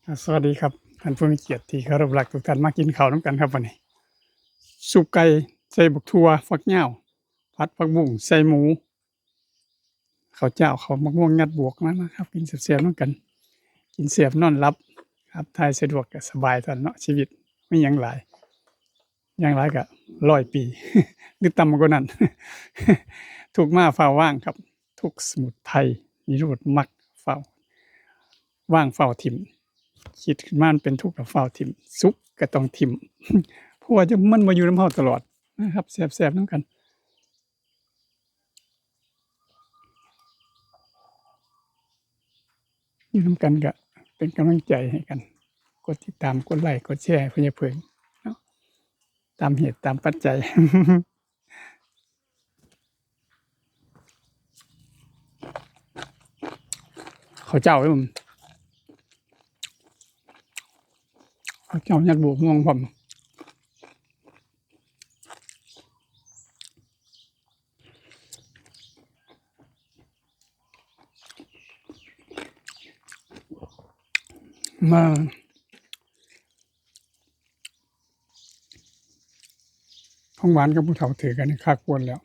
สวัสดีครับท่านผู้มีเกียรติที่เคารพรักทุกท่านมากินข้าวน้ำกันครับวันนี้สุกไก่ใส่บักทั่วฟักยาวผัดผักบุ้งใส่หมูข้าวเจ้าข้าวมะม่วงยัดบวกมาครับกินแซ่บๆน้ำกันกินเสียบนอนหลับครับทายสะดวกก็สบายท่านเนาะชีวิตไม่หยังหลายอย่างหลายก็100 ปี หรือต่ำกว่านั้น ทุกข์มาฟ้าว่างครับทุกข์สมุทัยนิโรธมรรคเฝ้าว่างเฝ้าถิ่ม คิดขึ้นมามันเป็นทุกข์ก็เฝ้าทิ่มสุขก็ต้องทิ่ม เพราะว่ามันมาอยู่นำเราตลอดนะครับแซ่บๆนำกันอยู่นำกันก็เป็นกำลังใจให้กันกดติดตามกดไลก์กดแชร์เพื่ออย่าเผลอเนาะตามเหตุตามปัจจัย ข้าวเจ้าเด้อข้าวเจ้ายัดบวกม่วงพร้อมมาของหวานกับผู้เฒ่าถือกันนี่คักควรแล้ว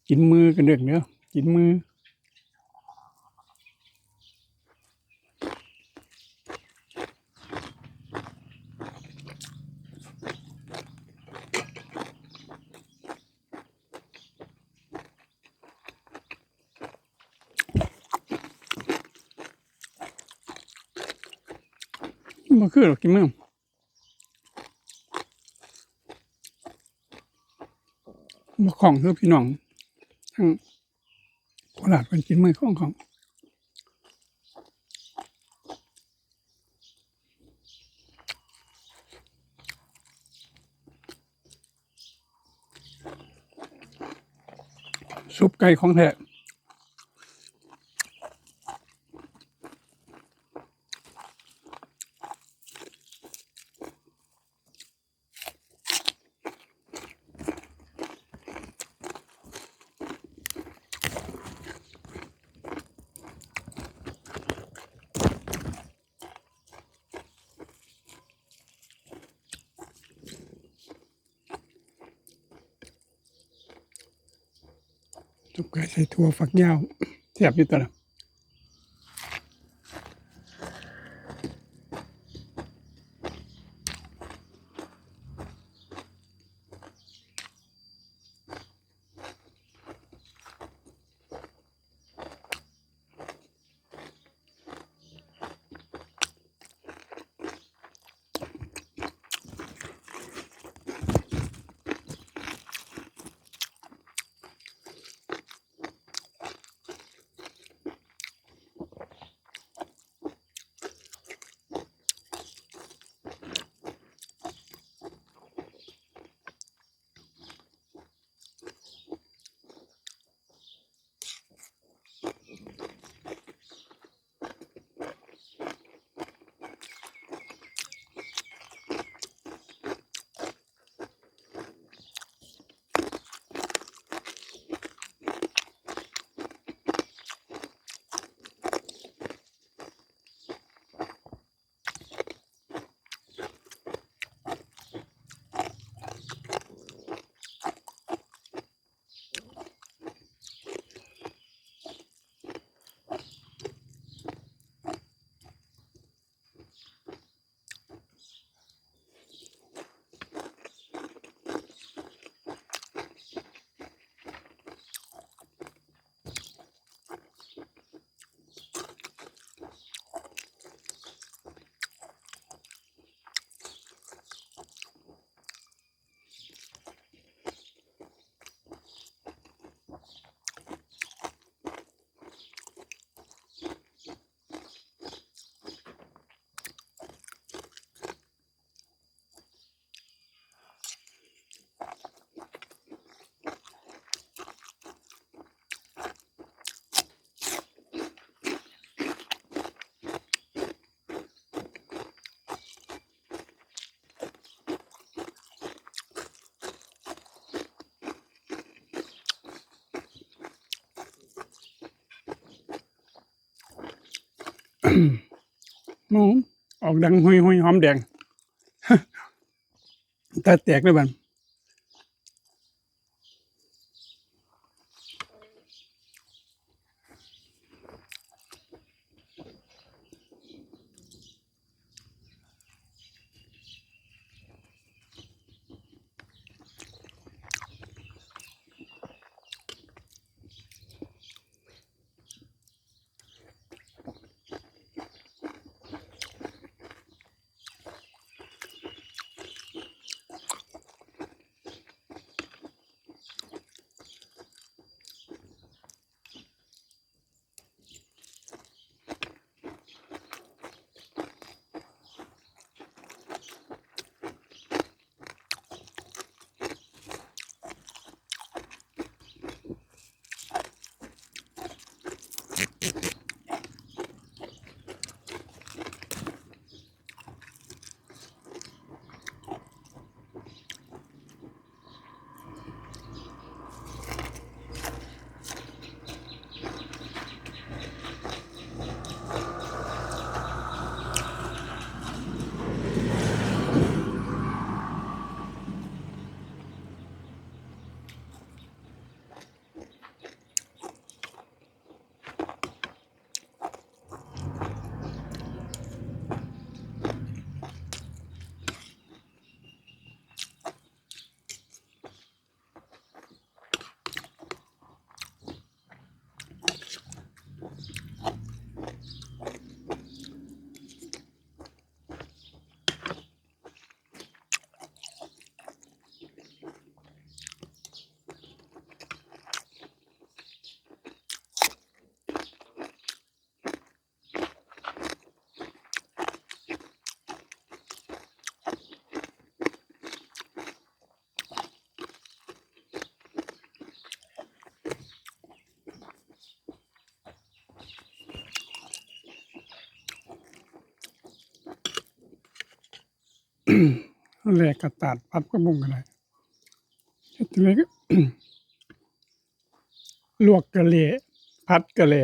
กินมือกันเด้อเด้อกินมือบ่คือหรอกกินมือบ่คล่องคือพี่น้องทั้งโคราชเพิ่นกินมือของซุปไก่ของแท้ซุปไก่ใส่ถั่วฝักยาวแซ่บอยู่ตัวละ หมูออกดังหุยๆหอมแดง ตาแตกเลยบัดแลกกระตาดผัดผักบุ้งก็ได้เฮ็ดจั่งใดก็ ลวกกะเหล่ผัดกะเหล่